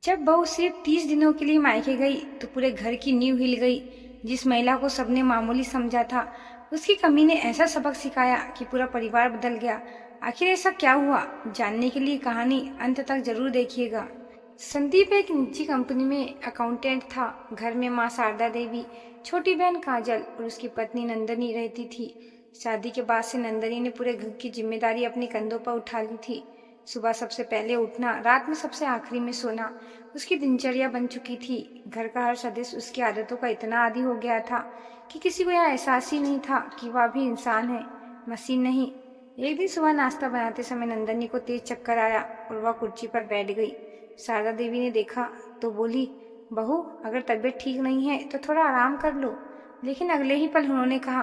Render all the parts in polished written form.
जब बहू सिर्फ 30 दिनों के लिए मायके गई तो पूरे घर की नींव हिल गई। जिस महिला को सबने मामूली समझा था, उसकी कमी ने ऐसा सबक सिखाया कि पूरा परिवार बदल गया। आखिर ऐसा क्या हुआ, जानने के लिए कहानी अंत तक जरूर देखिएगा। संदीप एक निजी कंपनी में अकाउंटेंट था। घर में माँ शारदा देवी, छोटी बहन काजल और उसकी पत्नी नंदनी रहती थी। शादी के बाद से नंदनी ने पूरे घर की जिम्मेदारी अपने कंधों पर उठा ली थी। सुबह सबसे पहले उठना, रात में सबसे आखिरी में सोना उसकी दिनचर्या बन चुकी थी। घर का हर सदस्य उसकी आदतों का इतना आदी हो गया था कि किसी को यह एहसास ही नहीं था कि वह भी इंसान है, मशीन नहीं। एक दिन सुबह नाश्ता बनाते समय नंदनी को तेज चक्कर आया और वह कुर्सी पर बैठ गई। शारदा देवी ने देखा तो बोली, बहू अगर तबीयत ठीक नहीं है तो थोड़ा आराम कर लो। लेकिन अगले ही पल उन्होंने कहा,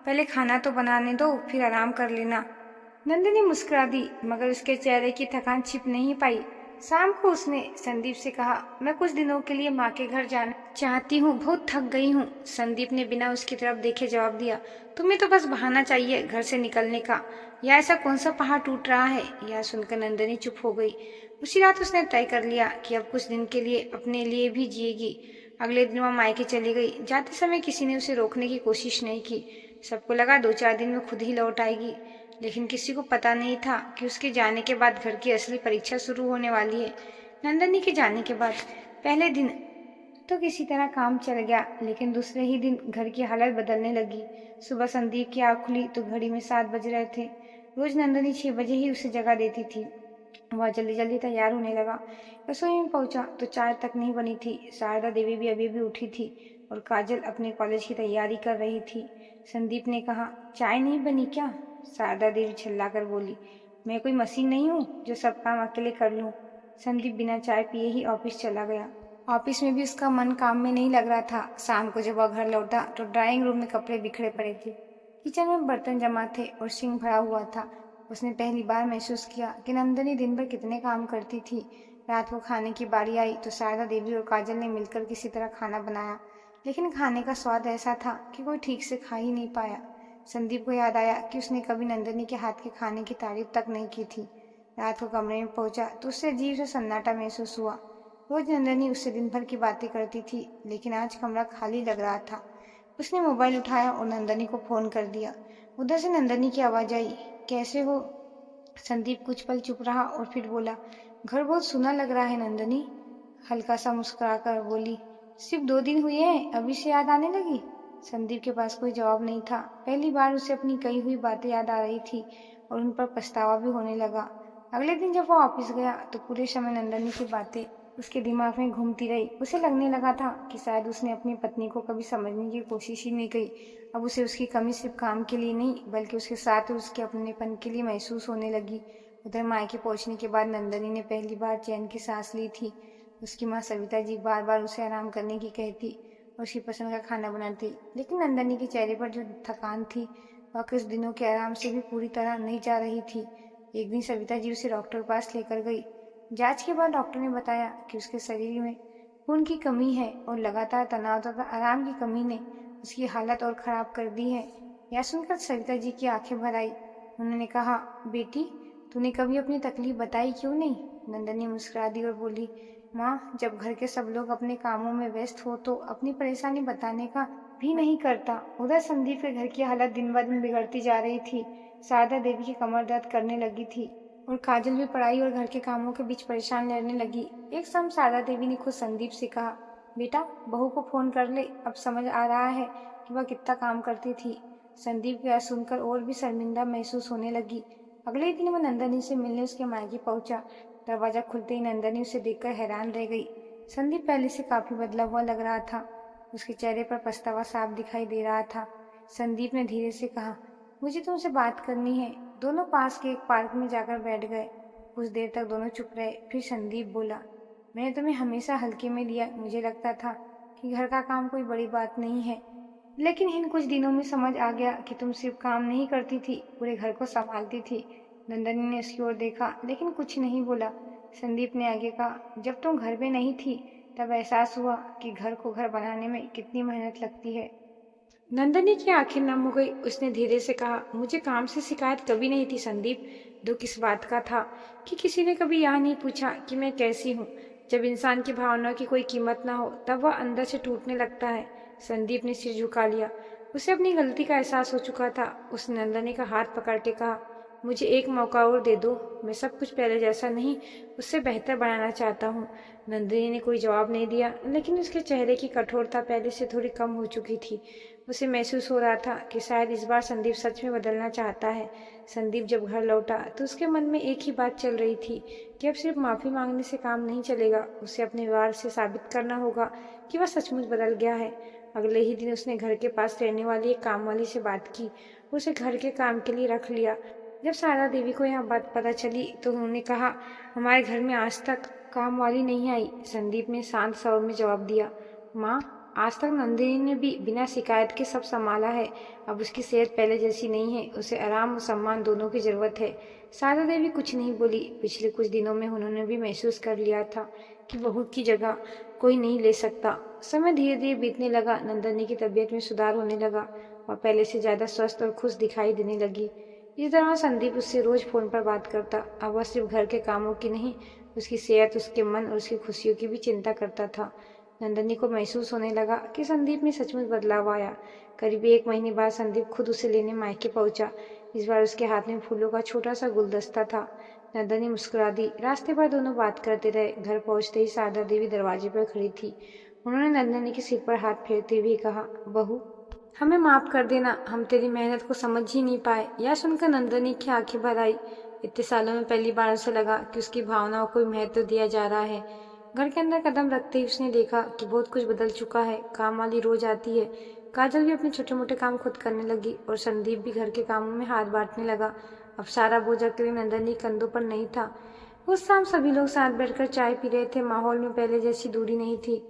पहले खाना तो बनाने दो, फिर आराम कर लेना। नंदिनी मुस्कुरा दी, मगर उसके चेहरे की थकान छिप नहीं पाई। शाम को उसने संदीप से कहा, मैं कुछ दिनों के लिए माँ के घर जाना चाहती हूँ, बहुत थक गई हूँ। संदीप ने बिना उसकी तरफ देखे जवाब दिया, तुम्हें तो बस बहाना चाहिए घर से निकलने का, या ऐसा कौन सा पहाड़ टूट रहा है। यह सुनकर नंदिनी चुप हो गई। उसी रात उसने तय कर लिया कि अब कुछ दिन के लिए अपने लिए भी जिएगी। अगले दिन वह मायके चली गई। जाते समय किसी ने उसे रोकने की कोशिश नहीं की। सबको लगा 2-4 दिन में खुद ही लौट आएगी, लेकिन किसी को पता नहीं था कि उसके जाने के बाद घर की असली परीक्षा शुरू होने वाली है। नंदनी के जाने के बाद पहले दिन तो किसी तरह काम चल गया, लेकिन दूसरे ही दिन घर की हालत बदलने लगी। सुबह संदीप की आँख खुली तो घड़ी में 7 बज रहे थे। रोज नंदनी 6 बजे ही उसे जगा देती थी। वह जल्दी जल्दी तैयार होने लगा। रसोई में पहुंचा तो चाय तक नहीं बनी थी। शारदा देवी भी अभी भी उठी थी और काजल अपने कॉलेज की तैयारी कर रही थी। संदीप ने कहा, चाय नहीं बनी क्या? शारदा देवी चिल्लाकर बोली, मैं कोई मशीन नहीं हूँ जो सब काम अकेले कर लूँ। संदीप बिना चाय पिए ही ऑफिस चला गया। ऑफिस में भी उसका मन काम में नहीं लग रहा था। शाम को जब वह घर लौटा तो ड्राइंग रूम में कपड़े बिखरे पड़े थे, किचन में बर्तन जमा थे और सिंक भरा हुआ था। उसने पहली बार महसूस किया कि नंदनी दिन भर कितने काम करती थी। रात को खाने की बारी आई तो शारदा देवी और काजल ने मिलकर किसी तरह खाना बनाया, लेकिन खाने का स्वाद ऐसा था कि कोई ठीक से खा ही नहीं पाया। संदीप को याद आया कि उसने कभी नंदनी के हाथ के खाने की तारीफ तक नहीं की थी। रात को कमरे में पहुंचा तो उससे अजीब सा सन्नाटा महसूस हुआ। रोज नंदनी उससे दिन भर की बातें करती थी, लेकिन आज कमरा खाली लग रहा था। उसने मोबाइल उठाया और नंदनी को फोन कर दिया। उधर से नंदनी की आवाज आई, कैसे हो? संदीप कुछ पल चुप रहा और फिर बोला, घर बहुत सूना लग रहा है नंदनी। हल्का सा मुस्कुराकर बोली, सिर्फ 2 दिन हुए हैं, अभी से याद आने लगी? संदीप के पास कोई जवाब नहीं था। पहली बार उसे अपनी कही हुई बातें याद आ रही थी और उन पर पछतावा भी होने लगा। अगले दिन जब वो ऑफिस गया तो पूरे समय नंदनी की बातें उसके दिमाग में घूमती रही। उसे लगने लगा था कि शायद उसने अपनी पत्नी को कभी समझने की कोशिश ही नहीं की। अब उसे उसकी कमी सिर्फ काम के लिए नहीं, बल्कि उसके साथ और उसके अपनेपन के लिए महसूस होने लगी। उधर मायके पहुंचने के बाद नंदनी ने पहली बार चैन की सांस ली थी। उसकी माँ सविता जी बार बार उसे आराम करने की कहती और उसकी पसंद का खाना बनाती, लेकिन नंदनी के चेहरे पर जो थकान थी वह कुछ दिनों के आराम से भी पूरी तरह नहीं जा रही थी। एक दिन सविता जी उसे डॉक्टर के पास लेकर गई। जांच के बाद डॉक्टर ने बताया कि उसके शरीर में खून की कमी है और लगातार तनाव तथा आराम की कमी ने उसकी हालत और खराब कर दी है। यह सुनकर सविता जी की आंखें भर आई। उन्होंने कहा, बेटी तूने कभी अपनी तकलीफ बताई क्यों नहीं? नंदनी मुस्कुरा दी और बोली, माँ जब घर के सब लोग अपने कामों में व्यस्त हो तो अपनी परेशानी बताने का भी नहीं करता। उधर संदीप के घर की हालत दिन ब दिन बिगड़ती जा रही थी। शारदा देवी की कमर दर्द करने लगी थी और काजल भी पढ़ाई और घर के कामों के बीच परेशान रहने लगी। एक शाम शारदा देवी ने खुद संदीप से कहा, बेटा बहू को फोन कर ले, अब समझ आ रहा है कि वह कितना काम करती थी। संदीप की यह सुनकर और भी शर्मिंदा महसूस होने लगी। अगले दिन वह नंदनी से मिलने उसके मायके पहुंचा। दरवाजा खुलते ही नंदनी उसे देखकर हैरान रह गई। संदीप पहले से काफी बदला हुआ लग रहा था। उसके चेहरे पर पछतावा साफ दिखाई दे रहा था। संदीप ने धीरे से कहा, मुझे तुमसे बात करनी है। दोनों पास के एक पार्क में जाकर बैठ गए। कुछ देर तक दोनों चुप रहे। फिर संदीप बोला, मैंने तुम्हें हमेशा हल्के में लिया। मुझे लगता था कि घर का काम कोई बड़ी बात नहीं है, लेकिन इन कुछ दिनों में समझ आ गया कि तुम सिर्फ काम नहीं करती थी, पूरे घर को संभालती थी। नंदनी ने उसकी ओर देखा लेकिन कुछ नहीं बोला। संदीप ने आगे कहा, जब तुम घर में नहीं थी तब एहसास हुआ कि घर को घर बनाने में कितनी मेहनत लगती है। नंदनी की आंखें नम हो गई। उसने धीरे से कहा, मुझे काम से शिकायत कभी नहीं थी संदीप। दुख इस बात का था कि किसी ने कभी यह नहीं पूछा कि मैं कैसी हूँ। जब इंसान की भावनाओं की कोई कीमत ना हो तब वह अंदर से टूटने लगता है। संदीप ने सिर झुका लिया। उसे अपनी गलती का एहसास हो चुका था। उसने नंदनी का हाथ पकड़ के कहा, मुझे एक मौका और दे दो। मैं सब कुछ पहले जैसा नहीं, उससे बेहतर बनाना चाहता हूँ। नंदिनी ने कोई जवाब नहीं दिया, लेकिन उसके चेहरे की कठोरता पहले से थोड़ी कम हो चुकी थी। उसे महसूस हो रहा था कि शायद इस बार संदीप सच में बदलना चाहता है। संदीप जब घर लौटा तो उसके मन में एक ही बात चल रही थी कि अब सिर्फ माफ़ी मांगने से काम नहीं चलेगा। उसे अपने व्यवहार से साबित करना होगा कि वह सचमुच बदल गया है। अगले ही दिन उसने घर के पास रहने वाली एक काम वाली से बात की। उसे घर के काम के लिए रख लिया। जब शारदा देवी को यह बात पता चली तो उन्होंने कहा, हमारे घर में आज तक काम वाली नहीं आई। संदीप ने शांत स्वर में जवाब दिया, माँ, आज तक नंदिनी ने भी बिना शिकायत के सब संभाला है। अब उसकी सेहत पहले जैसी नहीं है। उसे आराम और सम्मान दोनों की जरूरत है। शारदा देवी कुछ नहीं बोली। पिछले कुछ दिनों में उन्होंने भी महसूस कर लिया था कि बहू की जगह कोई नहीं ले सकता। समय धीरे धीरे बीतने लगा। नंदिनी की तबीयत में सुधार होने लगा। वह पहले से ज्यादा स्वस्थ और खुश दिखाई देने लगी। इस दौरान संदीप उससे रोज फोन पर बात करता। अब वह सिर्फ घर के कामों की नहीं, उसकी सेहत, उसके मन और उसकी खुशियों की भी चिंता करता था। नंदिनी को महसूस होने लगा कि संदीप में सचमुच बदलाव आया। करीब 1 महीने बाद संदीप खुद उसे लेने मायके पहुंचा। इस बार उसके हाथ में फूलों का छोटा सा गुलदस्ता था। नंदिनी मुस्कुरा दी। रास्ते पर दोनों बात करते रहे। घर पहुंचते ही शारदा देवी दरवाजे पर खड़ी थी। उन्होंने नंदिनी के सिर पर हाथ फेरते हुए कहा, बहू, हमें माफ कर देना, हम तेरी मेहनत को समझ ही नहीं पाए। यह सुनकर नंदिनी की आंखें भर आई। इतने सालों में पहली बार उसे लगा कि उसकी भावनाओं को महत्व दिया जा रहा है। घर के अंदर कदम रखते ही उसने देखा कि बहुत कुछ बदल चुका है। काम वाली रोज आती है। काजल भी अपने छोटे मोटे काम खुद करने लगी और संदीप भी घर के कामों में हाथ बांटने लगा। अब सारा बोझ अकेले नंदिनी के कंधों पर नहीं था। उस शाम सभी लोग साथ बैठकर चाय पी रहे थे। माहौल में पहले जैसी दूरी नहीं थी।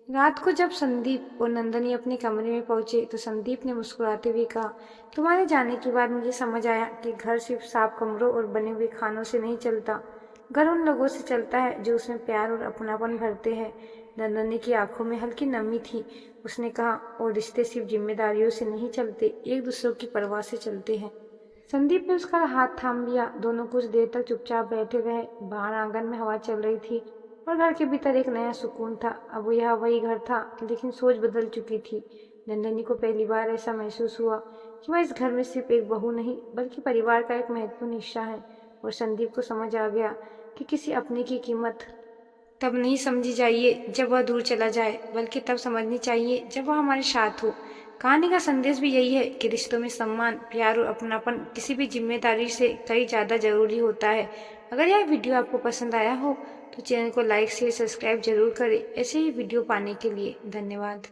रात को जब संदीप और नंदिनी अपने कमरे में पहुंचे तो संदीप ने मुस्कुराते हुए कहा, तुम्हारे जाने के बाद मुझे समझ आया कि घर सिर्फ साफ कमरों और बने हुए खानों से नहीं चलता। घर उन लोगों से चलता है जो उसमें प्यार और अपनापन भरते हैं। नंदिनी की आंखों में हल्की नमी थी। उसने कहा, और रिश्ते सिर्फ जिम्मेदारियों से नहीं चलते, एक दूसरे की परवाह से चलते हैं। संदीप ने उसका हाथ थाम लिया। दोनों कुछ देर तक चुपचाप बैठे रहे। बाहर आंगन में हवा चल रही थी और घर के भीतर एक नया सुकून था। अब यह वही घर था, लेकिन सोच बदल चुकी थी। नंदिनी को पहली बार ऐसा महसूस हुआ कि वह इस घर में सिर्फ एक बहू नहीं, बल्कि परिवार का एक महत्वपूर्ण हिस्सा है। और संदीप को समझ आ गया कि किसी अपने की कीमत तब नहीं समझी जाइए जब वह दूर चला जाए, बल्कि तब समझनी चाहिए जब वह हमारे साथ हो। कहानी का संदेश भी यही है कि रिश्तों में सम्मान, प्यार और अपनापन किसी भी जिम्मेदारी से कहीं ज़्यादा जरूरी होता है। अगर यह वीडियो आपको पसंद आया हो तो चैनल को लाइक, शेयर, सब्सक्राइब जरूर करें। ऐसे ही वीडियो पाने के लिए धन्यवाद।